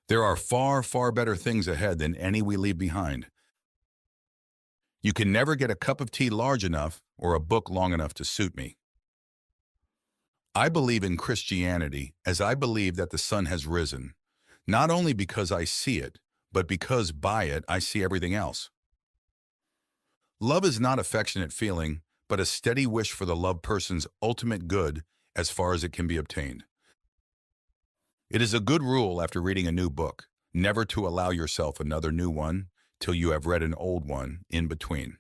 There are far, far better things ahead than any we leave behind. You can never get a cup of tea large enough or a book long enough to suit me. I believe in Christianity as I believe that the sun has risen, not only because I see it, but because by it I see everything else. Love is not affectionate feeling, but a steady wish for the loved person's ultimate good as far as it can be obtained. It is a good rule after reading a new book, never to allow yourself another new one till you have read an old one in between.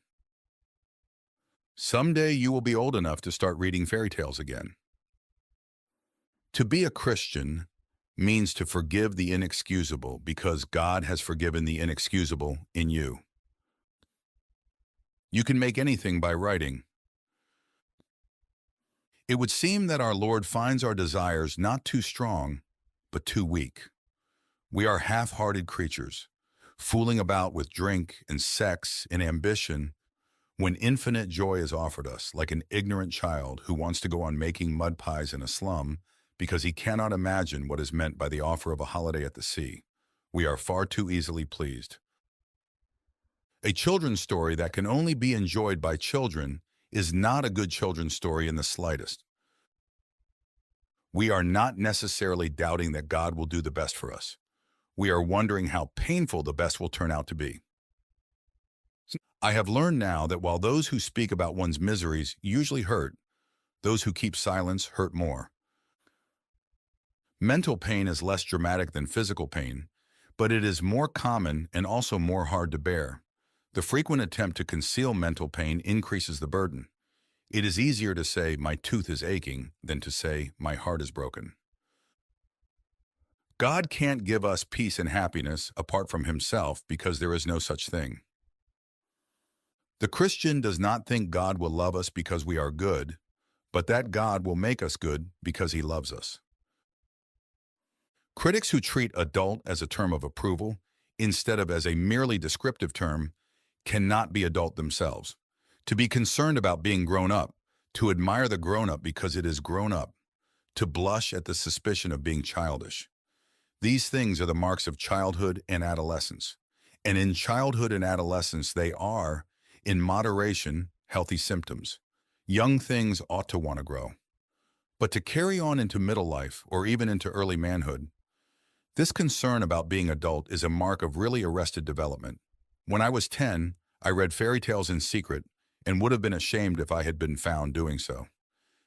Someday you will be old enough to start reading fairy tales again. To be a Christian means to forgive the inexcusable because God has forgiven the inexcusable in you. You can make anything by writing. It would seem that our Lord finds our desires not too strong, but too weak. We are half-hearted creatures, fooling about with drink and sex and ambition when infinite joy is offered us, like an ignorant child who wants to go on making mud pies in a slum because he cannot imagine what is meant by the offer of a holiday at the sea. We are far too easily pleased. A children's story that can only be enjoyed by children is not a good children's story in the slightest. We are not necessarily doubting that God will do the best for us. We are wondering how painful the best will turn out to be. I have learned now that while those who speak about one's miseries usually hurt, those who keep silence hurt more. Mental pain is less dramatic than physical pain, but it is more common and also more hard to bear. The frequent attempt to conceal mental pain increases the burden. It is easier to say, "My tooth is aching," than to say, "My heart is broken." God can't give us peace and happiness apart from himself because there is no such thing. The Christian does not think God will love us because we are good, but that God will make us good because he loves us. Critics who treat adult as a term of approval instead of as a merely descriptive term cannot be adult themselves. To be concerned about being grown up, to admire the grown-up because it is grown up, to blush at the suspicion of being childish. These things are the marks of childhood and adolescence. And in childhood and adolescence, they are, in moderation, healthy symptoms. Young things ought to want to grow. But to carry on into middle life or even into early manhood, this concern about being adult is a mark of really arrested development. When I was 10, I read fairy tales in secret and would have been ashamed if I had been found doing so.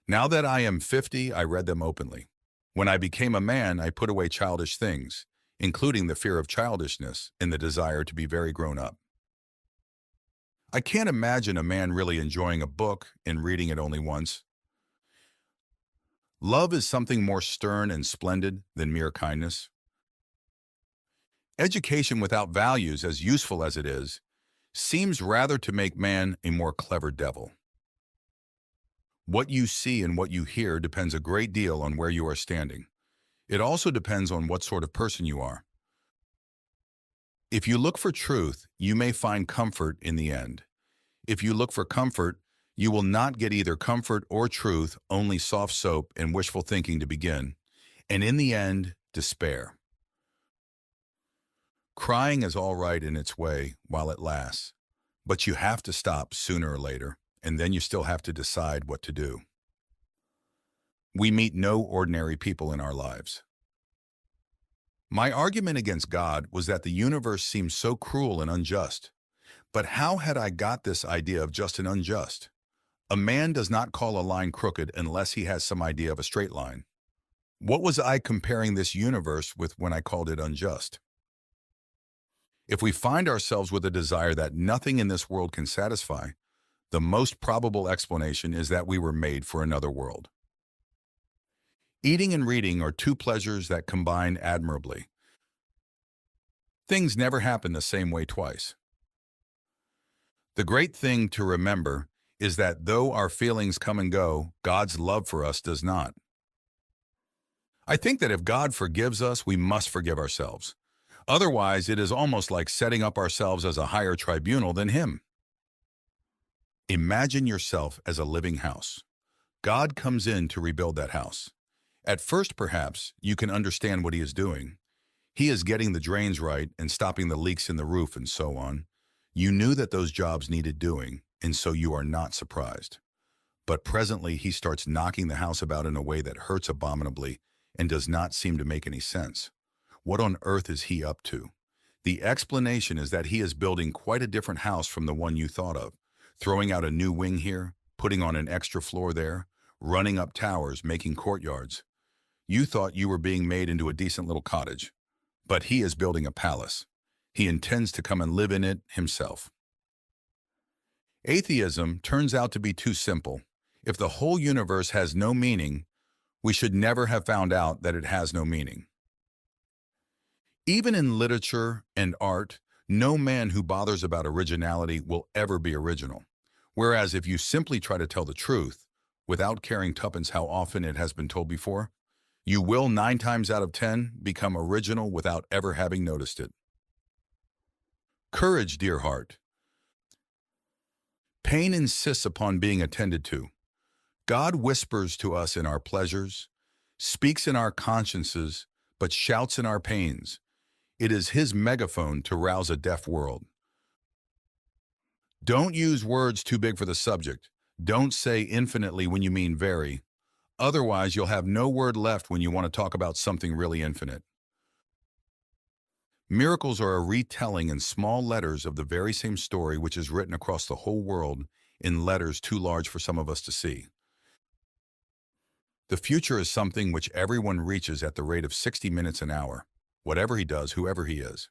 Now that I am 50, I read them openly. When I became a man, I put away childish things, including the fear of childishness and the desire to be very grown up. I can't imagine a man really enjoying a book and reading it only once. Love is something more stern and splendid than mere kindness. Education without values, as useful as it is, seems rather to make man a more clever devil. What you see and what you hear depends a great deal on where you are standing. It also depends on what sort of person you are. If you look for truth, you may find comfort in the end. If you look for comfort, you will not get either comfort or truth, only soft soap and wishful thinking to begin, and in the end, despair. Crying is all right in its way while it lasts, but you have to stop sooner or later, and then you still have to decide what to do. We meet no ordinary people in our lives. My argument against God was that the universe seemed so cruel and unjust. But how had I got this idea of just and unjust? A man does not call a line crooked unless he has some idea of a straight line. What was I comparing this universe with when I called it unjust? If we find ourselves with a desire that nothing in this world can satisfy, the most probable explanation is that we were made for another world. Eating and reading are two pleasures that combine admirably. Things never happen the same way twice. The great thing to remember is that though our feelings come and go, God's love for us does not. I think that if God forgives us, we must forgive ourselves. Otherwise, it is almost like setting up ourselves as a higher tribunal than Him. Imagine yourself as a living house. God comes in to rebuild that house. At first, perhaps, you can understand what He is doing. He is getting the drains right and stopping the leaks in the roof and so on. You knew that those jobs needed doing, and so you are not surprised. But presently he starts knocking the house about in a way that hurts abominably and does not seem to make any sense. What on earth is he up to? The explanation is that he is building quite a different house from the one you thought of, throwing out a new wing here, putting on an extra floor there, running up towers, making courtyards. You thought you were being made into a decent little cottage, but he is building a palace. He intends to come and live in it himself. Atheism turns out to be too simple. If the whole universe has no meaning, we should never have found out that it has no meaning. Even in literature and art, no man who bothers about originality will ever be original. Whereas if you simply try to tell the truth, without caring tuppence how often it has been told before, you will 9 times out of 10 become original without ever having noticed it. Courage, dear heart. Pain insists upon being attended to. God whispers to us in our pleasures, speaks in our consciences, but shouts in our pains. It is his megaphone to rouse a deaf world. Don't use words too big for the subject. Don't say infinitely when you mean very. Otherwise, you'll have no word left when you want to talk about something really infinite. Miracles are a retelling in small letters of the very same story which is written across the whole world in letters too large for some of us to see. The future is something which everyone reaches at the rate of 60 minutes an hour, whatever he does, whoever he is.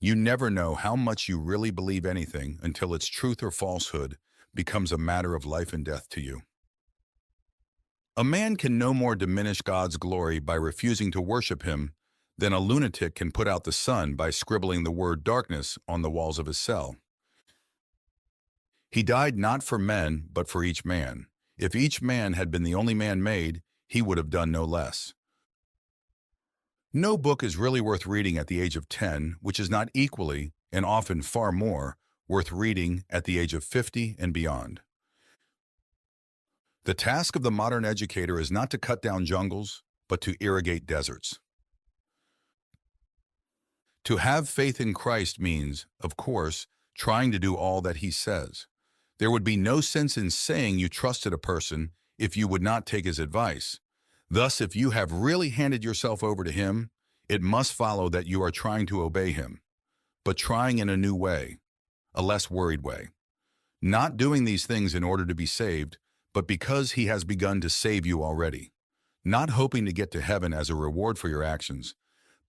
You never know how much you really believe anything until its truth or falsehood becomes a matter of life and death to you. A man can no more diminish God's glory by refusing to worship him than a lunatic can put out the sun by scribbling the word darkness on the walls of his cell. He died not for men, but for each man. If each man had been the only man made, he would have done no less. No book is really worth reading at the age of 10, which is not equally, and often far more, worth reading at the age of 50 and beyond. The task of the modern educator is not to cut down jungles, but to irrigate deserts. To have faith in Christ means, of course, trying to do all that he says. There would be no sense in saying you trusted a person if you would not take his advice. Thus, if you have really handed yourself over to him, it must follow that you are trying to obey him, but trying in a new way, a less worried way. Not doing these things in order to be saved, but because he has begun to save you already. Not hoping to get to heaven as a reward for your actions,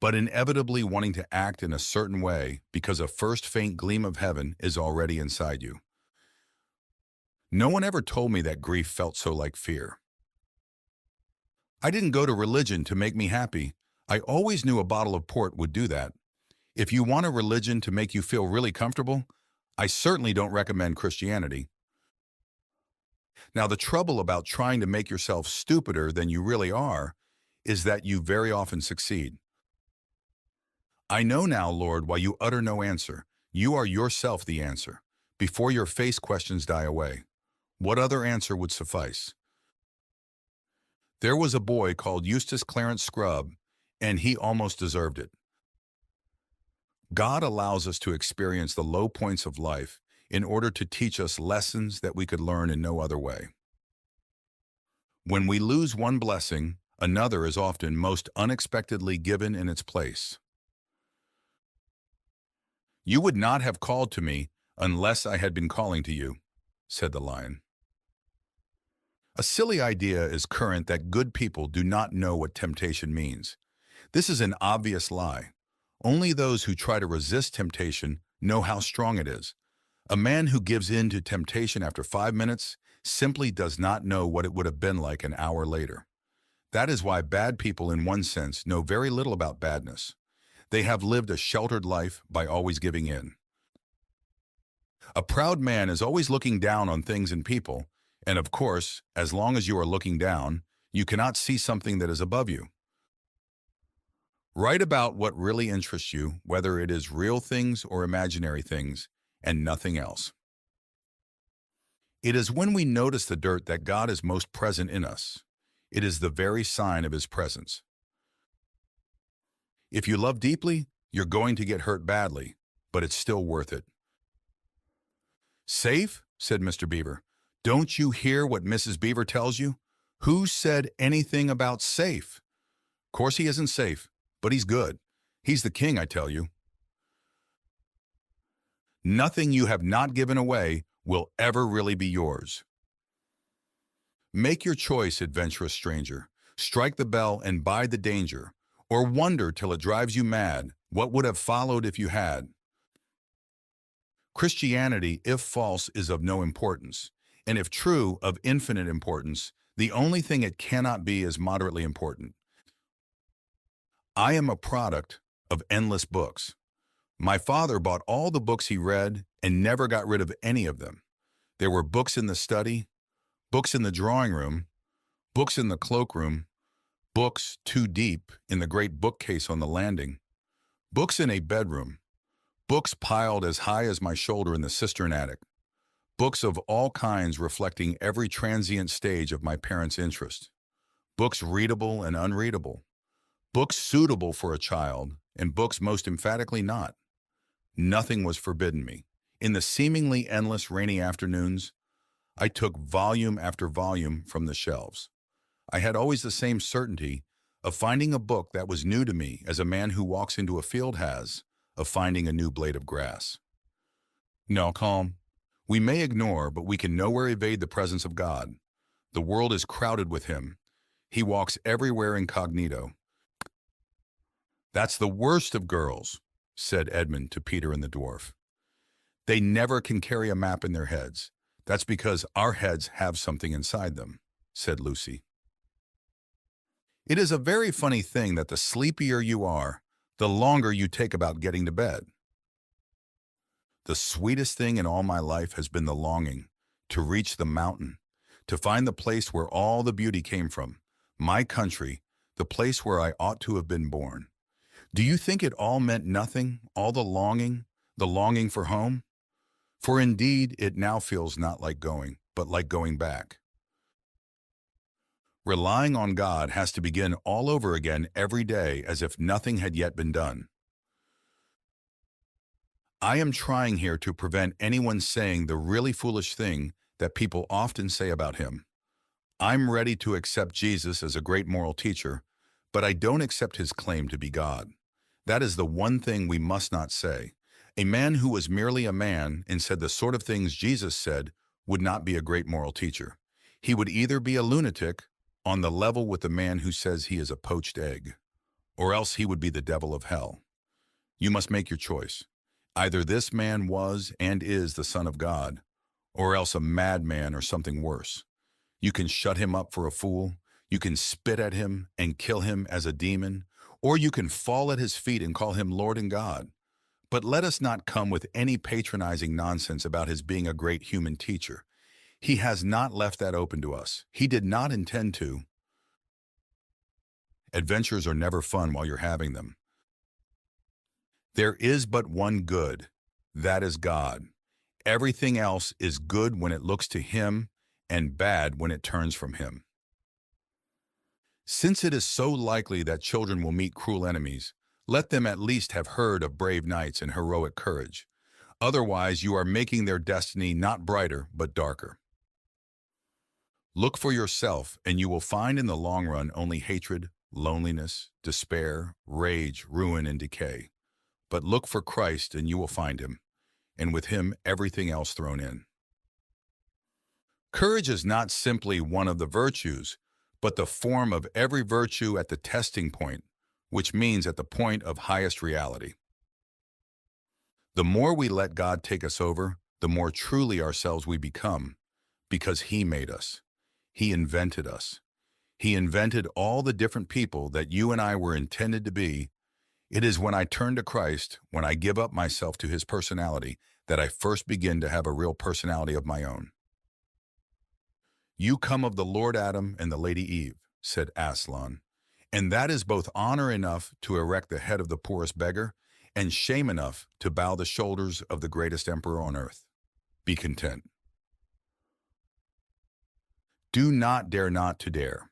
but inevitably wanting to act in a certain way because a first faint gleam of heaven is already inside you. No one ever told me that grief felt so like fear. I didn't go to religion to make me happy. I always knew a bottle of port would do that. If you want a religion to make you feel really comfortable, I certainly don't recommend Christianity. Now, the trouble about trying to make yourself stupider than you really are is that you very often succeed. I know now, Lord, why you utter no answer. You are yourself the answer. Before your face questions die away. What other answer would suffice? There was a boy called Eustace Clarence Scrubb, and he almost deserved it. God allows us to experience the low points of life in order to teach us lessons that we could learn in no other way. When we lose one blessing, another is often most unexpectedly given in its place. You would not have called to me unless I had been calling to you, said the lion. A silly idea is current that good people do not know what temptation means. This is an obvious lie. Only those who try to resist temptation know how strong it is. A man who gives in to temptation after 5 minutes simply does not know what it would have been like an hour later. That is why bad people, in one sense, know very little about badness. They have lived a sheltered life by always giving in. A proud man is always looking down on things and people, and of course, as long as you are looking down, you cannot see something that is above you. Write about what really interests you, whether it is real things or imaginary things, and nothing else. It is when we notice the dirt that God is most present in us. It is the very sign of his presence. If you love deeply, you're going to get hurt badly, but it's still worth it. Safe? Said Mr. Beaver. Don't you hear what Mrs. Beaver tells you? Who said anything about safe? Course he isn't safe, but he's good. He's the king, I tell you. Nothing you have not given away will ever really be yours. Make your choice, adventurous stranger. Strike the bell and bide the danger, or wonder till it drives you mad what would have followed if you had. Christianity, if false, is of no importance, and if true, of infinite importance. The only thing it cannot be is moderately important. I am a product of endless books. My father bought all the books he read and never got rid of any of them. There were books in the study, books in the drawing room, books in the cloakroom, books too deep in the great bookcase on the landing, books in a bedroom, books piled as high as my shoulder in the cistern attic, books of all kinds reflecting every transient stage of my parents' interest, books readable and unreadable, books suitable for a child, and books most emphatically not. Nothing was forbidden me. In the seemingly endless rainy afternoons, I took volume after volume from the shelves. I had always the same certainty of finding a book that was new to me as a man who walks into a field has of finding a new blade of grass. No, calm. We may ignore, but we can nowhere evade the presence of God. The world is crowded with him. He walks everywhere incognito. That's the worst of girls, said Edmund to Peter and the dwarf. They never can carry a map in their heads. That's because our heads have something inside them, said Lucy. It is a very funny thing that the sleepier you are, the longer you take about getting to bed. The sweetest thing in all my life has been the longing to reach the mountain, to find the place where all the beauty came from, my country, the place where I ought to have been born. Do you think it all meant nothing, all the longing for home? For indeed it now feels not like going, but like going back. Relying on God has to begin all over again every day as if nothing had yet been done. I am trying here to prevent anyone saying the really foolish thing that people often say about him. I'm ready to accept Jesus as a great moral teacher, but I don't accept his claim to be God. That is the one thing we must not say. A man who was merely a man and said the sort of things Jesus said would not be a great moral teacher. He would either be a lunatic, on the level with the man who says he is a poached egg, or else he would be the devil of hell. You must make your choice. Either this man was and is the Son of God, or else a madman or something worse. You can shut him up for a fool, you can spit at him and kill him as a demon, or you can fall at his feet and call him Lord and God. But let us not come with any patronizing nonsense about his being a great human teacher. He has not left that open to us. He did not intend to. Adventures are never fun while you're having them. There is but one good, that is God. Everything else is good when it looks to him and bad when it turns from him. Since it is so likely that children will meet cruel enemies, let them at least have heard of brave knights and heroic courage. Otherwise, you are making their destiny not brighter, but darker. Look for yourself, and you will find in the long run only hatred, loneliness, despair, rage, ruin, and decay. But look for Christ, and you will find him, and with him everything else thrown in. Courage is not simply one of the virtues, but the form of every virtue at the testing point, which means at the point of highest reality. The more we let God take us over, the more truly ourselves we become, because he made us. He invented us. He invented all the different people that you and I were intended to be. It is when I turn to Christ, when I give up myself to his personality, that I first begin to have a real personality of my own. You come of the Lord Adam and the Lady Eve, said Aslan, and that is both honor enough to erect the head of the poorest beggar and shame enough to bow the shoulders of the greatest emperor on earth. Be content. Do not dare not to dare.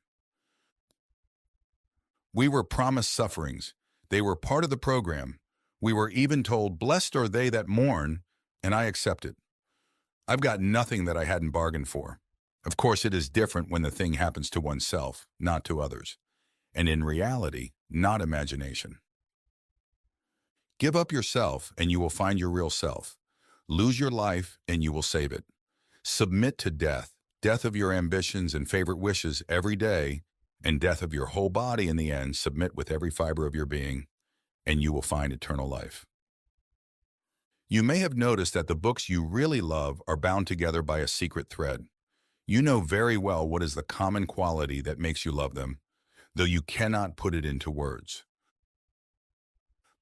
We were promised sufferings. They were part of the program. We were even told, "Blessed are they that mourn," and I accepted. I've got nothing that I hadn't bargained for. Of course, it is different when the thing happens to oneself, not to others. And in reality, not imagination. Give up yourself and you will find your real self. Lose your life and you will save it. Submit to death, death of your ambitions and favorite wishes every day, and death of your whole body in the end. Submit with every fiber of your being, and you will find eternal life. You may have noticed that the books you really love are bound together by a secret thread. You know very well what is the common quality that makes you love them, though you cannot put it into words.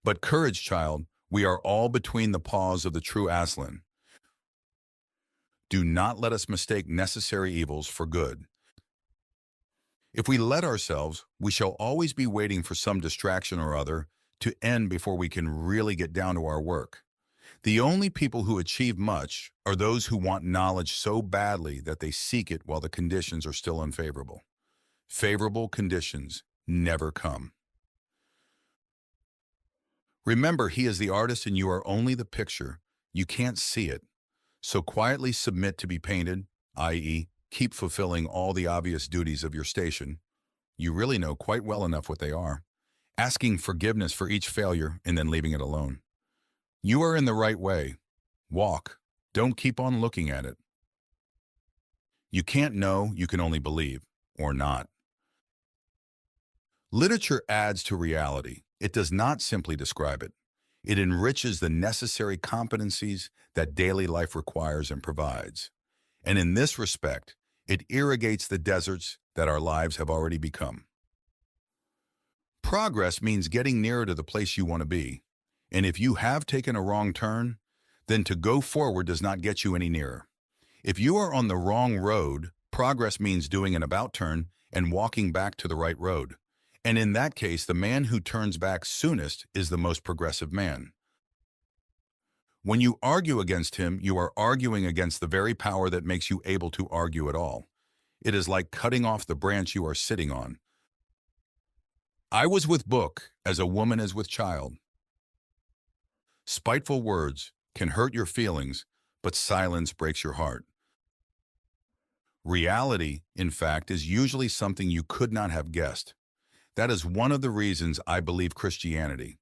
But courage, child, we are all between the paws of the true Aslan. Do not let us mistake necessary evils for good. If we let ourselves, we shall always be waiting for some distraction or other to end before we can really get down to our work. The only people who achieve much are those who want knowledge so badly that they seek it while the conditions are still unfavorable. Favorable conditions never come. Remember, he is the artist and you are only the picture. You can't see it. So quietly submit to be painted, i.e., keep fulfilling all the obvious duties of your station. You really know quite well enough what they are. Asking forgiveness for each failure and then leaving it alone. You are in the right way. Walk. Don't keep on looking at it. You can't know, you can only believe, or not. Literature adds to reality. It does not simply describe it. It enriches the necessary competencies that daily life requires and provides. And in this respect, it irrigates the deserts that our lives have already become. Progress means getting nearer to the place you want to be. And if you have taken a wrong turn, then to go forward does not get you any nearer. If you are on the wrong road, progress means doing an about turn and walking back to the right road. And in that case, the man who turns back soonest is the most progressive man. When you argue against him, you are arguing against the very power that makes you able to argue at all. It is like cutting off the branch you are sitting on. I was with book as a woman is with child. Spiteful words can hurt your feelings, but silence breaks your heart. Reality, in fact, is usually something you could not have guessed. That is one of the reasons I believe Christianity.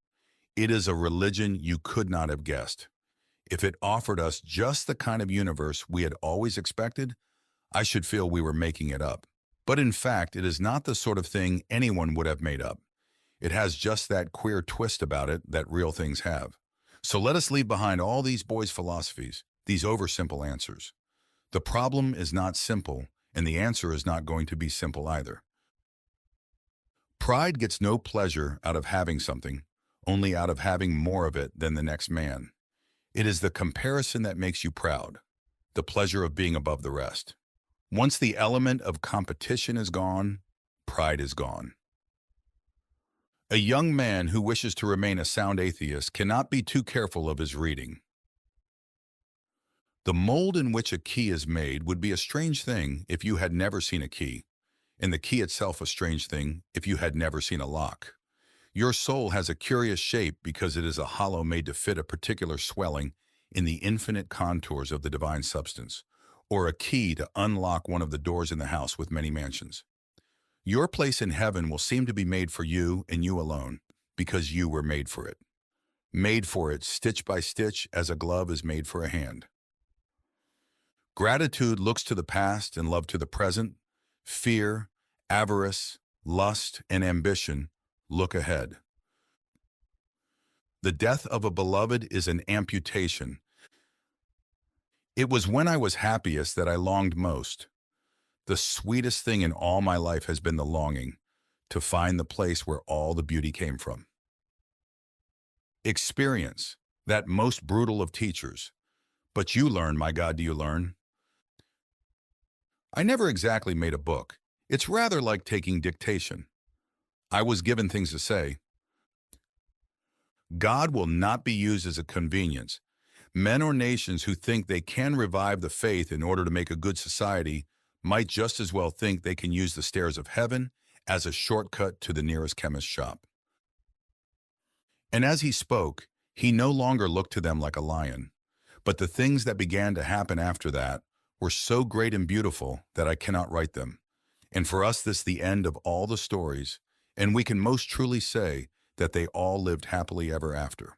It is a religion you could not have guessed. If it offered us just the kind of universe we had always expected, I should feel we were making it up. But in fact, it is not the sort of thing anyone would have made up. It has just that queer twist about it that real things have. So let us leave behind all these boys' philosophies, these oversimple answers. The problem is not simple, and the answer is not going to be simple either. Pride gets no pleasure out of having something, only out of having more of it than the next man. It is the comparison that makes you proud, the pleasure of being above the rest. Once the element of competition is gone, pride is gone. A young man who wishes to remain a sound atheist cannot be too careful of his reading. The mold in which a key is made would be a strange thing if you had never seen a key, and the key itself a strange thing if you had never seen a lock. Your soul has a curious shape because it is a hollow made to fit a particular swelling in the infinite contours of the divine substance, or a key to unlock one of the doors in the house with many mansions. Your place in heaven will seem to be made for you and you alone, because you were made for it. Made for it stitch by stitch as a glove is made for a hand. Gratitude looks to the past and love to the present. Fear, avarice, lust, and ambition look ahead. The death of a beloved is an amputation. It was when I was happiest that I longed most. The sweetest thing in all my life has been the longing to find the place where all the beauty came from. Experience, that most brutal of teachers. But you learn, my God, do you learn? I never exactly made a book. It's rather like taking dictation. I was given things to say. God will not be used as a convenience. Men or nations who think they can revive the faith in order to make a good society might just as well think they can use the stairs of heaven as a shortcut to the nearest chemist's shop. And as he spoke, he no longer looked to them like a lion. But the things that began to happen after that were so great and beautiful that I cannot write them. And for us, this is the end of all the stories, and we can most truly say that they all lived happily ever after.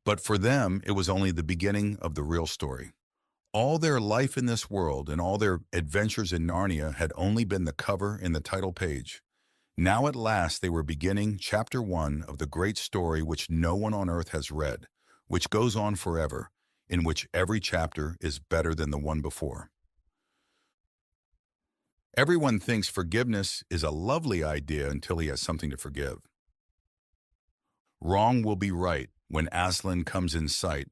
But for them, it was only the beginning of the real story. All their life in this world and all their adventures in Narnia had only been the cover and the title page. Now at last they were beginning chapter 1 of the great story which no one on earth has read, which goes on forever, in which every chapter is better than the one before. Everyone thinks forgiveness is a lovely idea until he has something to forgive. Wrong will be right when Aslan comes in sight.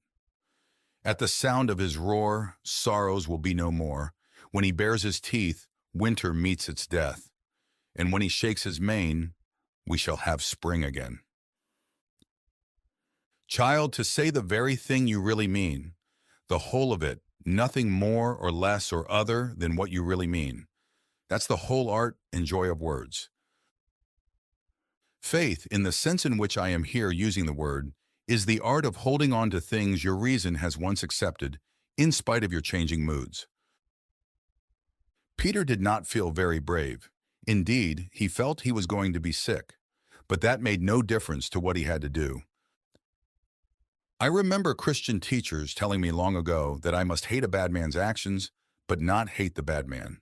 At the sound of his roar, sorrows will be no more. When he bares his teeth, winter meets its death. And when he shakes his mane, we shall have spring again. Child, to say the very thing you really mean, the whole of it, nothing more or less or other than what you really mean. That's the whole art and joy of words. Faith, in the sense in which I am here using the word, is the art of holding on to things your reason has once accepted, in spite of your changing moods. Peter did not feel very brave. Indeed, he felt he was going to be sick, but that made no difference to what he had to do. I remember Christian teachers telling me long ago that I must hate a bad man's actions, but not hate the bad man.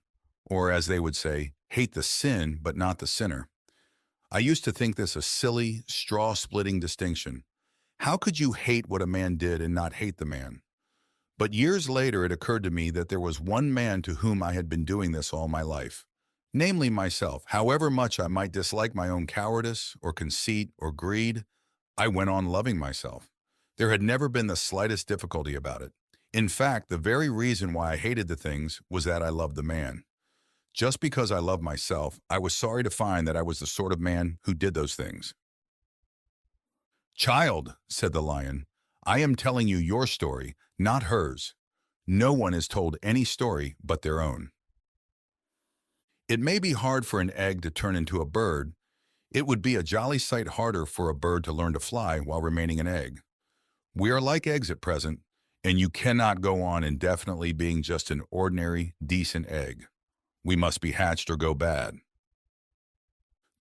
Or as they would say, hate the sin, but not the sinner. I used to think this a silly, straw-splitting distinction. How could you hate what a man did and not hate the man? But years later it occurred to me that there was one man to whom I had been doing this all my life. Namely myself. However much I might dislike my own cowardice or conceit or greed, I went on loving myself. There had never been the slightest difficulty about it. In fact, the very reason why I hated the things was that I loved the man. Just because I loved myself, I was sorry to find that I was the sort of man who did those things. Child, said the lion, I am telling you your story, not hers. No one is told any story but their own. It may be hard for an egg to turn into a bird. It would be a jolly sight harder for a bird to learn to fly while remaining an egg. We are like eggs at present, and you cannot go on indefinitely being just an ordinary, decent egg. We must be hatched or go bad.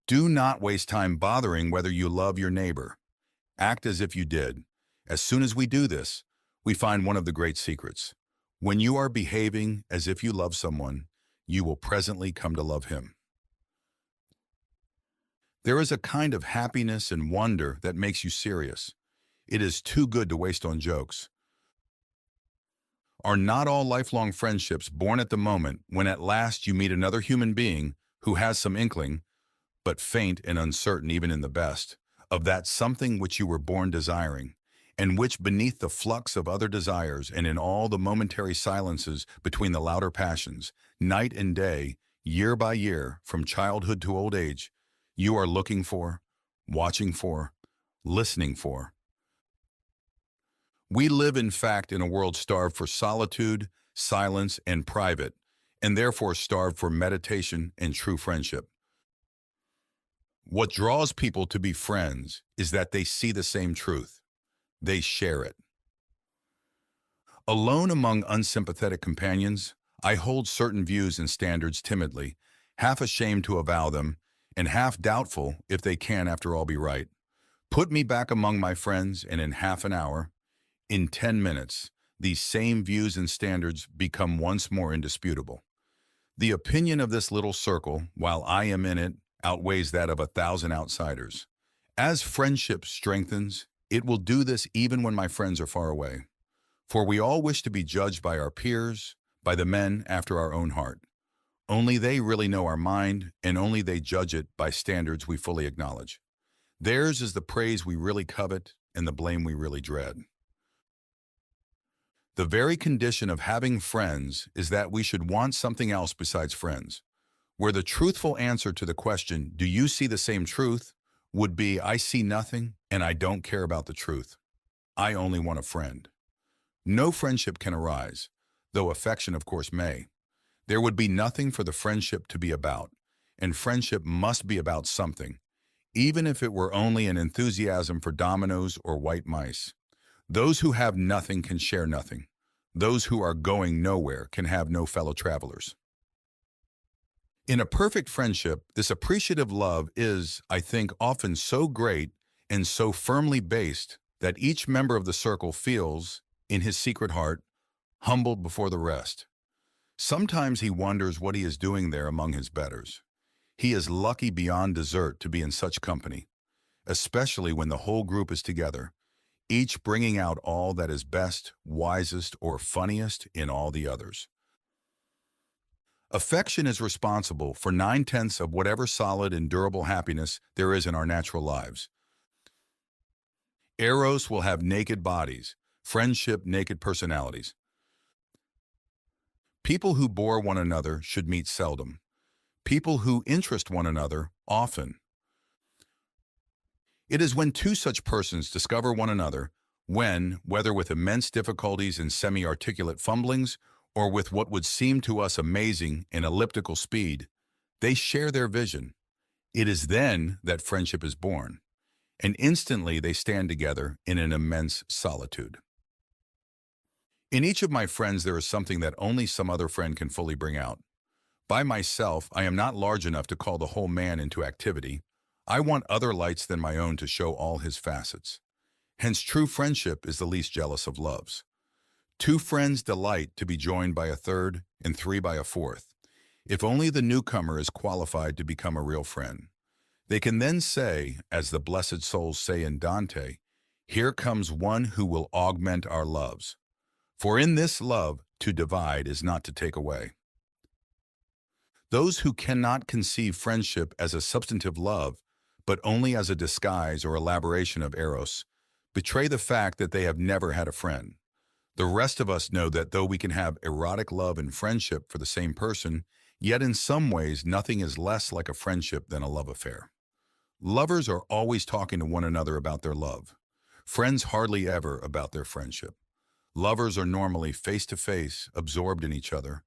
Do not waste time bothering whether you love your neighbor. Act as if you did. As soon as we do this, we find one of the great secrets. When you are behaving as if you love someone, you will presently come to love him. There is a kind of happiness and wonder that makes you serious. It is too good to waste on jokes. Are not all lifelong friendships born at the moment when at last you meet another human being who has some inkling, but faint and uncertain even in the best, of that something which you were born desiring, and which beneath the flux of other desires and in all the momentary silences between the louder passions, night and day, year by year, from childhood to old age, you are looking for, watching for, listening for. We live, in fact, in a world starved for solitude, silence, and private, and therefore starved for meditation and true friendship. What draws people to be friends is that they see the same truth. They share it. Alone among unsympathetic companions, I hold certain views and standards timidly, half ashamed to avow them, and half doubtful if they can after all be right. Put me back among my friends, and in half an hour, in 10 minutes, these same views and standards become once more indisputable. The opinion of this little circle, while I am in it, outweighs that of 1,000 outsiders. As friendship strengthens, it will do this even when my friends are far away. For we all wish to be judged by our peers, by the men after our own heart. Only they really know our mind, and only they judge it by standards we fully acknowledge. Theirs is the praise we really covet and the blame we really dread. The very condition of having friends is that we should want something else besides friends, where the truthful answer to the question, do you see the same truth, would be, I see nothing and I don't care about the truth. I only want a friend. No friendship can arise, though affection of course may. There would be nothing for the friendship to be about, and friendship must be about something. even if it were only an enthusiasm for dominoes or white mice. Those who have nothing can share nothing. Those who are going nowhere can have no fellow travelers. In a perfect friendship, this appreciative love is, I think, often so great and so firmly based that each member of the circle feels, in his secret heart, humbled before the rest. Sometimes he wonders what he is doing there among his betters. He is lucky beyond desert to be in such company, especially when the whole group is together, each bringing out all that is best, wisest, or funniest in all the others. Affection is responsible for 9/10 of whatever solid and durable happiness there is in our natural lives. Eros will have naked bodies, friendship naked personalities. People who bore one another should meet seldom. People who interest one another often. It is when two such persons discover one another, when, whether with immense difficulties and semi-articulate fumblings, or with what would seem to us amazing and elliptical speed, they share their vision. It is then that friendship is born, and instantly they stand together in an immense solitude. In each of my friends there is something that only some other friend can fully bring out. By myself, I am not large enough to call the whole man into activity. I want other lights than my own to show all his facets. Hence, true friendship is the least jealous of loves. Two friends delight to be joined by a third, and three by a fourth. If only the newcomer is qualified to become a real friend. They can then say, as the blessed souls say in Dante, "Here comes one who will augment our loves. For in this love, to divide is not to take away." Those who cannot conceive friendship as a substantive love, but only as a disguise or elaboration of eros, betray the fact that they have never had a friend. The rest of us know that though we can have erotic love and friendship for the same person, yet in some ways nothing is less like a friendship than a love affair. Lovers are always talking to one another about their love. Friends hardly ever about their friendship. Lovers are normally face-to-face, absorbed in each other.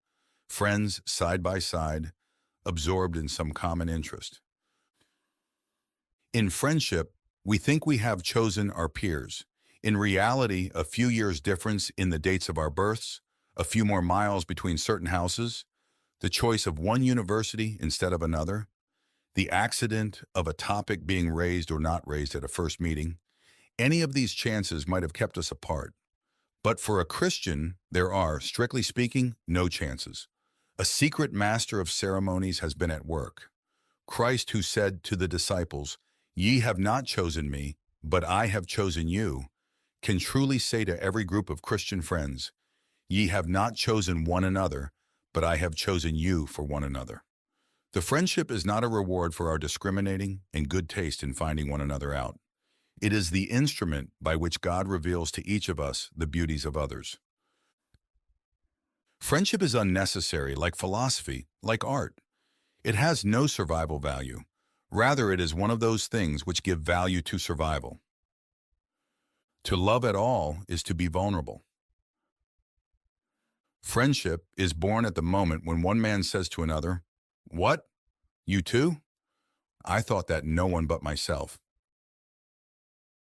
Friends side by side, absorbed in some common interest. In friendship, we think we have chosen our peers. In reality, a few years difference in the dates of our births, a few more miles between certain houses, the choice of one university instead of another, the accident of a topic being raised or not raised at a first meeting, any of these chances might have kept us apart. But for a Christian, there are, strictly speaking, no chances. A secret master of ceremonies has been at work. Christ, who said to the disciples, "Ye have not chosen me, but I have chosen you," can truly say to every group of Christian friends, "Ye have not chosen one another, but I have chosen you for one another." The friendship is not a reward for our discriminating and good taste in finding one another out. It is the instrument by which God reveals to each of us the beauties of others. Friendship is unnecessary, like philosophy, like art. It has no survival value. Rather, it is one of those things which give value to survival. To love at all is to be vulnerable. Friendship is born at the moment when one man says to another, "What? You too? I thought that no one but myself."